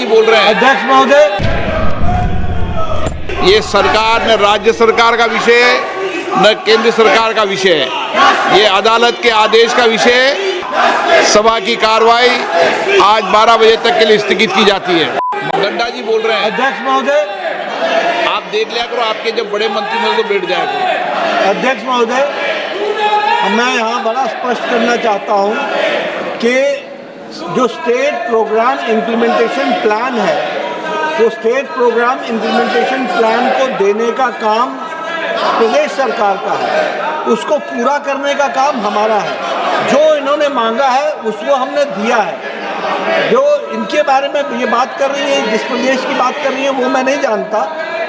बोल रहे हैं। अध्यक्ष महोदय, ये सरकार न राज्य सरकार का विषय है न केंद्र सरकार का विषय है, ये अदालत के आदेश का विषय है। सभा की कार्रवाई आज 12 बजे तक के लिए स्थगित की जाती है। गड्ढा जी बोल रहे हैं। अध्यक्ष महोदय, आप देख लिया करो, आपके जब बड़े मंत्री मिल तो बैठ जाया करो। अध्यक्ष महोदय, मैं यहाँ बड़ा स्पष्ट करना चाहता हूँ कि जो स्टेट प्रोग्राम इम्प्लीमेंटेशन प्लान है, वो स्टेट प्रोग्राम इम्प्लीमेंटेशन प्लान को देने का काम प्रदेश सरकार का है, उसको पूरा करने का काम हमारा है। जो इन्होंने मांगा है उसको हमने दिया है। जो इनके बारे में ये बात कर रही है, जिस प्रदेश की बात कर रही है, वो मैं नहीं जानता,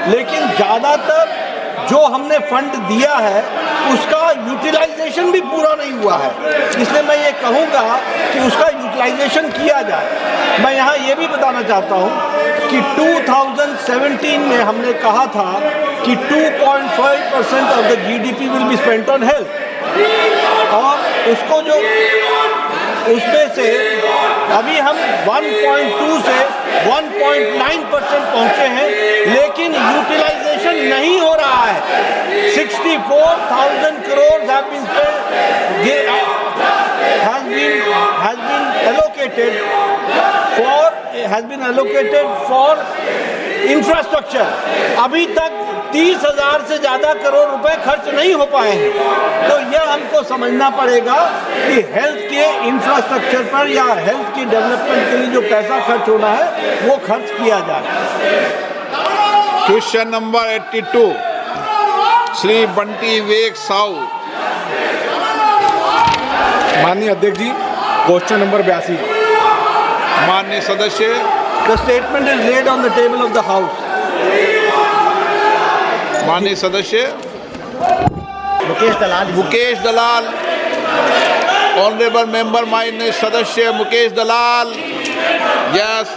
लेकिन ज़्यादातर जो हमने फंड दिया है उसका यूटिलाइजेशन भी पूरा नहीं हुआ है। इसलिए मैं ये कहूँगा कि उसका यूटिलाइजेशन किया जाए। मैं यहाँ ये भी बताना चाहता हूँ कि 2017 में हमने कहा था कि 2.5% of the GDP will be spent on health, और उसको जो उसमें से अभी हम 1.2 से 1.9% पहुँचे हैं, लेकिन यूटिलाइजेशन नहीं हो रहा है। 64,000 crores have been allocated for infrastructure। अभी तक 30,000 से ज़्यादा करोड़ रुपए खर्च नहीं हो पाए हैं। तो यह हमको समझना पड़ेगा कि हेल्थ के इंफ्रास्ट्रक्चर पर या हेल्थ की डेवलपमेंट के लिए जो पैसा खर्च होना है वो खर्च किया जाए। क्वेश्चन नंबर 82 श्री बंटी विवेक साहू। माननीय अध्यक्ष जी, क्वेश्चन नंबर 82। माननीय सदस्य, The statement is laid on the table of the House. माननीय सदस्य मुकेश दलाल, ऑनरेबल मेंबर माननीय सदस्य मुकेश दलाल। यस।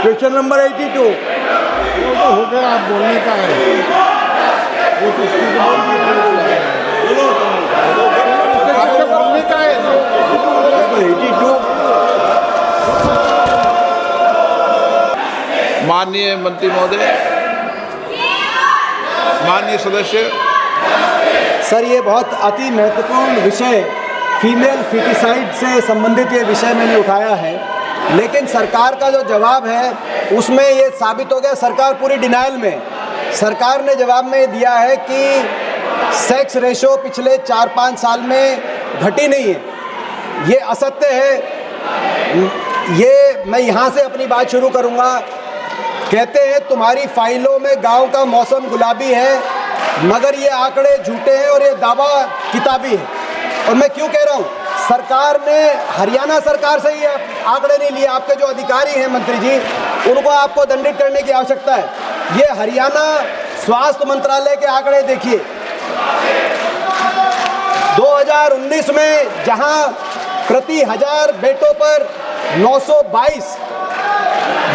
क्वेश्चन नंबर 82 वो तो हो गया, आप बोलने का है। वो तो आपके बोलने का है। 82। माननीय मंत्री महोदय, माननीय सदस्य। सर, ये बहुत अति महत्वपूर्ण विषय फीमेल फिटिसाइड से संबंधित ये विषय मैंने उठाया है, लेकिन सरकार का जो जवाब है उसमें ये साबित हो गया सरकार पूरी डिनाइल में। सरकार ने जवाब में दिया है कि सेक्स रेशो पिछले 4-5 साल में घटी नहीं है। ये असत्य है। ये मैं यहाँ से अपनी बात शुरू करूँगा। कहते हैं तुम्हारी फाइलों में गांव का मौसम गुलाबी है, मगर ये आंकड़े झूठे हैं और ये दावा किताबी है। और मैं क्यों कह रहा हूँ, सरकार ने हरियाणा सरकार से ये आंकड़े नहीं लिए। आपके जो अधिकारी हैं मंत्री जी, उनको आपको दंडित करने की आवश्यकता है। ये हरियाणा स्वास्थ्य मंत्रालय के आंकड़े देखिए। 2019 में जहां प्रति 1000 बेटों पर 922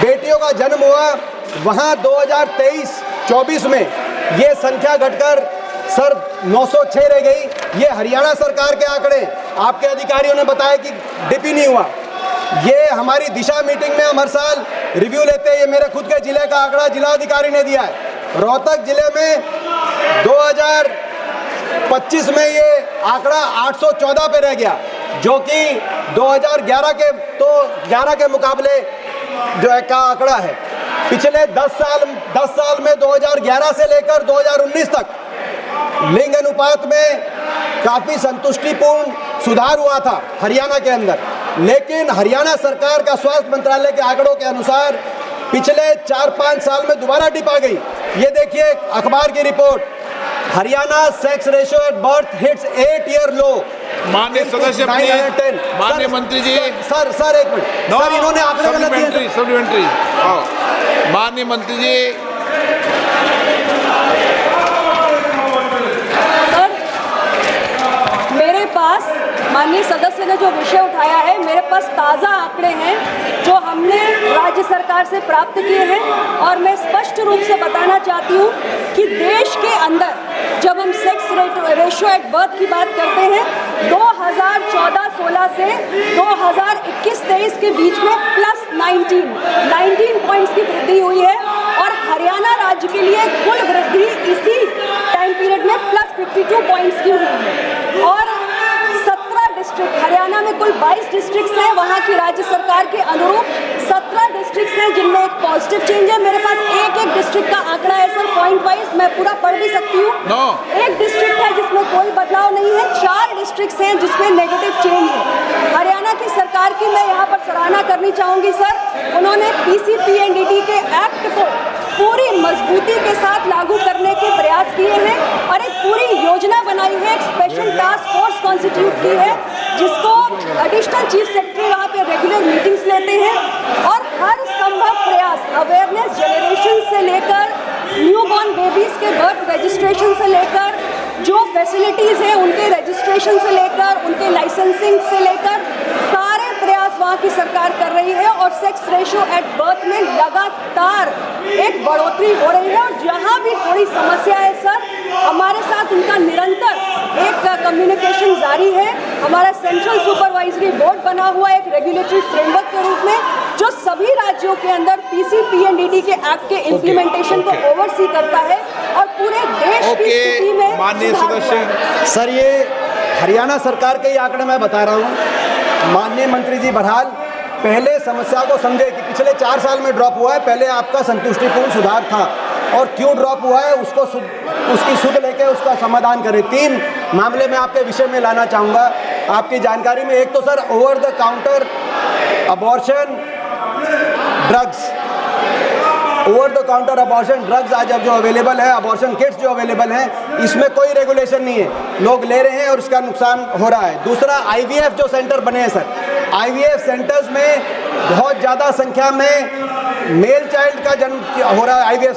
बेटियों का जन्म हुआ, वहां 2023-24 में ये संख्या घटकर सर 906 रह गई। ये हरियाणा सरकार के आंकड़े, आपके अधिकारियों ने बताया कि डिप नहीं हुआ। ये हमारी दिशा मीटिंग में हम हर साल रिव्यू लेते हैं। ये मेरे खुद के जिले का आंकड़ा जिला अधिकारी ने दिया है। रोहतक जिले में 2025 में ये आंकड़ा 814 पे रह गया, जो कि 2011 के मुकाबले जो है का आंकड़ा है। पिछले 10 साल में 2011 से लेकर 2019 तक लिंग अनुपात में काफ़ी संतुष्टिपूर्ण सुधार हुआ था हरियाणा के अंदर, लेकिन हरियाणा सरकार का स्वास्थ्य मंत्रालय के आंकड़ों के अनुसार पिछले 4-5 साल में दोबारा डिप आ गई। ये देखिए अखबार की report, Haryana sex ratio at birth hits 8 year low. माननीय सदस्य, माननीय मंत्री जी। सर एक मिनट, सर इन्होंने आंकड़े गलत दिए। सप्लीमेंट्री। माननीय मंत्री जी। माननीय सदस्य ने जो विषय उठाया है, मेरे पास ताज़ा आंकड़े हैं जो हमने राज्य सरकार से प्राप्त किए हैं, और मैं स्पष्ट रूप से बताना चाहती हूँ कि देश के अंदर जब हम सेक्स रेशियो एट बर्थ की बात करते हैं, 2014-16 से 2021-23 के बीच में प्लस 19 पॉइंट्स की वृद्धि हुई है और हरियाणा राज्य के लिए कुल वृद्धि इसी टाइम पीरियड में प्लस 52 पॉइंट्स की हुई है। और 17 डिस्ट्रिक्ट, हरियाणा में कुल 22 डिस्ट्रिक्ट्स हैं, वहाँ की राज्य सरकार के अनुरूप 17 डिस्ट्रिक्ट्स हैं जिनमें एक पॉजिटिव चेंज है। मेरे पास एक डिस्ट्रिक्ट का आंकड़ा है सर, पॉइंट वाइज, मैं पूरा पढ़ भी सकती हूँ। एक डिस्ट्रिक्ट है जिसमें कोई बदलाव नहीं है, 4 डिस्ट्रिक्ट्स हैं जिसमें नेगेटिव चेंज है। हरियाणा की सरकार की मैं यहाँ पर सराहना करनी चाहूँगी सर, उन्होंने PCPNDT के एक्ट को पूरी मजबूती के साथ लागू करने के प्रयास किए हैं और एक पूरी योजना बनाई है, एक स्पेशल टास्क फोर्स कॉन्स्टिट्यूट की है जिसको एडिशनल चीफ सेक्रेटरी वहाँ पे रेगुलर मीटिंग्स लेते हैं और हर संभव प्रयास अवेयरनेस जनरेशन से लेकर न्यूबॉर्न बेबीज के बर्थ रजिस्ट्रेशन से लेकर जो फैसिलिटीज़ हैं उनके रजिस्ट्रेशन से लेकर उनके लाइसेंसिंग से लेकर सारे प्रयास वहाँ की सरकार कर रही है और सेक्स रेशियो एट बर्थ में लगातार एक बढ़ोतरी हो रही है। और जहाँ भी थोड़ी समस्या है सर, हमारे साथ उनका निरंतर एक कम्युनिकेशन जारी है। हमारा सेंट्रल सुपरवाइजरी बोर्ड बना हुआ है एक रेगुलेटरी फ्रेमवर्क के रूप में जो सभी राज्यों के अंदर PCPNDT के एक्ट के इम्प्लीमेंटेशन को ओवरसी करता है और पूरे देश की स्थिति में माननीय सदस्य सर, ये हरियाणा सरकार के ही आंकड़े मैं बता रहा हूँ। माननीय मंत्री जी बहरहाल पहले समस्या को समझे कि पिछले 4 साल में ड्रॉप हुआ है, पहले आपका संतुष्टिपूर्ण सुधार था और क्यों ड्रॉप हुआ है उसको उसकी सुध लेके उसका समाधान करें। 3 मामले मैं आपके विषय में लाना चाहूँगा आपकी जानकारी में। एक तो sir over the counter abortion drugs, over the counter abortion drugs आज अब जो अवेलेबल है, अबॉर्शन किट्स जो अवेलेबल हैं, इसमें कोई रेगुलेशन नहीं है, लोग ले रहे हैं और इसका नुकसान हो रहा है। दूसरा IVF जो सेंटर बने हैं सर, IVF सेंटर्स में बहुत ज़्यादा संख्या में मेल चाइल्ड का जन्म हो रहा है IVF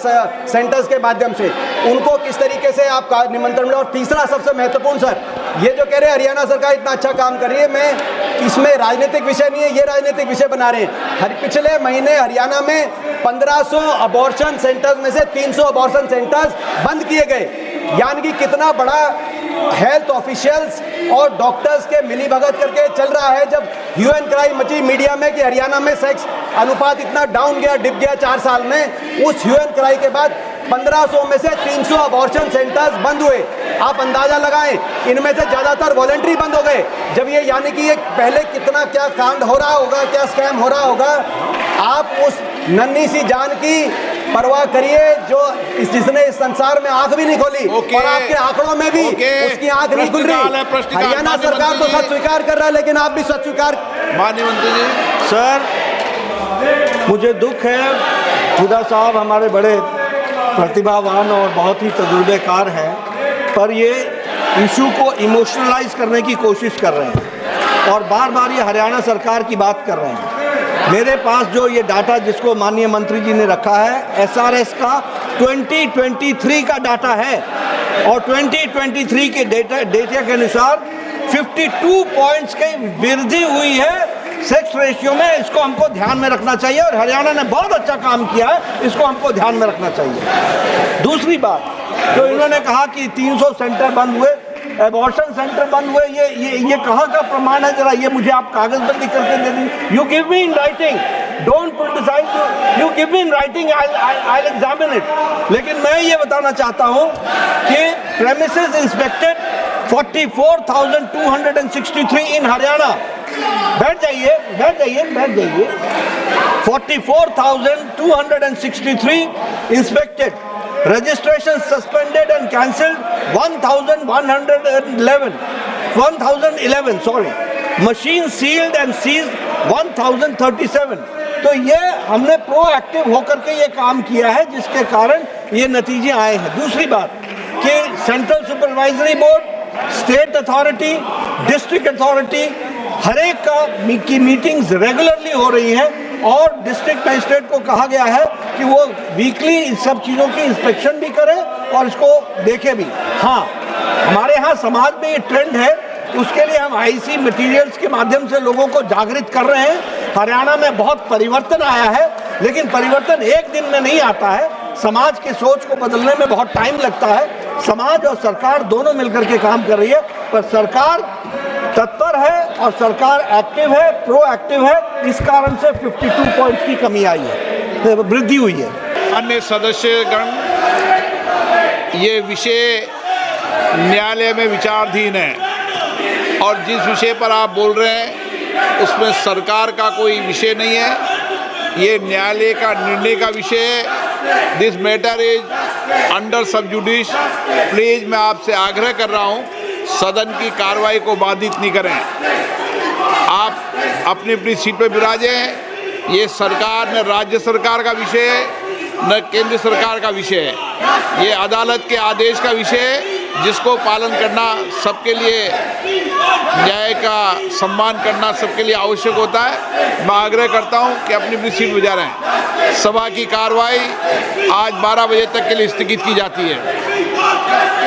सेंटर्स के माध्यम से, उनको किस तरीके से आप निमंत्रण मिले। और तीसरा सबसे महत्वपूर्ण सर, ये जो कह रहे हैं हरियाणा सरकार इतना अच्छा काम कर रही है, मैं इसमें राजनीतिक विषय नहीं है, ये राजनीतिक विषय बना रहे हैं। पिछले महीने हरियाणा में 1500 अबॉर्शन सेंटर्स में से 300 अबॉर्शन सेंटर्स बंद किए गए, यानी कि कितना बड़ा हेल्थ ऑफिशियल्स और डॉक्टर्स के मिलीभगत करके चल रहा है। जब ह्यू एंड क्राई मची मीडिया में कि हरियाणा में सेक्स अनुपात इतना डाउन गया, डिप गया 4 साल में, उस ह्यू एंड क्राई के बाद 1500 में से 300 अबॉर्शन सेंटर्स बंद हुए। आप अंदाजा लगाएं, इनमें से ज़्यादातर वॉलंटरी बंद हो गए। जब ये यानी कि ये पहले कितना क्या कांड हो रहा होगा, क्या स्कैम हो रहा होगा, आप उस नन्ही सी जान की परवाह करिए जो जिसने इस संसार में आंख भी नहीं खोली और आपके आंकड़ों में भी उसकी आंख नहीं खुल रही। हरियाणा सरकार तो सच स्वीकार कर रहा है, लेकिन आप भी सच स्वीकार। माननीय मंत्री जी। सर, मुझे दुख है, हुदा साहब हमारे बड़े प्रतिभावान और बहुत ही तजुर्बेकार हैं, पर ये इशू को इमोशनलाइज करने की कोशिश कर रहे हैं और बार बार ये हरियाणा सरकार की बात कर रहे हैं। मेरे पास जो ये डाटा जिसको माननीय मंत्री जी ने रखा है, SRS का 2023 का डाटा है और 2023 के डेटा के अनुसार 52 पॉइंट्स की वृद्धि हुई है सेक्स रेशियो में। इसको हमको ध्यान में रखना चाहिए और हरियाणा ने बहुत अच्छा काम किया है, इसको हमको ध्यान में रखना चाहिए। दूसरी बात, जो इन्होंने कहा कि 300 सेंटर बंद हुए, एबॉर्शन सेंटर बंद हुए, ये कहाँ का प्रमाण है? जरा ये मुझे आप कागजबंदी करके दे दीजिए। You give me in writing, don't criticise, you give me in writing, I examine it. लेकिन मैं ये बताना चाहता हूँ कि प्रेमिसेस इंस्पेक्टेड 44,263 इन हरियाणा। बैठ जाइए 44,263 inspected, registration suspended and cancelled 1011 sorry, machine sealed and seized 1037। तो ये हमने प्रोएक्टिव होकर के ये काम किया है जिसके कारण ये नतीजे आए हैं। दूसरी बात कि central supervisory board, state authority, district authority, हर एक की मीटिंग्स रेगुलरली हो रही हैं और डिस्ट्रिक्ट मजिस्ट्रेट को कहा गया है कि वो वीकली इन सब चीज़ों की इंस्पेक्शन भी करें और इसको देखें भी। हाँ, हमारे यहाँ समाज में ये ट्रेंड है, उसके लिए हम IC मटेरियल्स के माध्यम से लोगों को जागृत कर रहे हैं। हरियाणा में बहुत परिवर्तन आया है, लेकिन परिवर्तन एक दिन में नहीं आता है, समाज की सोच को बदलने में बहुत टाइम लगता है। समाज और सरकार दोनों मिलकर के काम कर रही है, पर सरकार तत्पर है और सरकार एक्टिव है, प्रोएक्टिव है। इस कारण से 52 पॉइंट की कमी आई है, वृद्धि हुई है। अन्य सदस्यगण, ये विषय न्यायालय में विचाराधीन है और जिस विषय पर आप बोल रहे हैं उसमें सरकार का कोई विषय नहीं है, ये न्यायालय का निर्णय का विषय है। This matter is under sub जुडिस। Please मैं आपसे आग्रह कर रहा हूँ, सदन की कार्रवाई को बाधित नहीं करें। आप अपनी अपनी सीट पर विराजें। ये सरकार न राज्य सरकार का विषय है न केंद्र सरकार का विषय है, ये अदालत के आदेश का विषय है जिसको पालन करना सबके लिए, न्याय का सम्मान करना सबके लिए आवश्यक होता है। मैं आग्रह करता हूं कि अपनी अपनी सीट बजा रहें। सभा की कार्रवाई आज 12 बजे तक के लिए स्थगित की जाती है।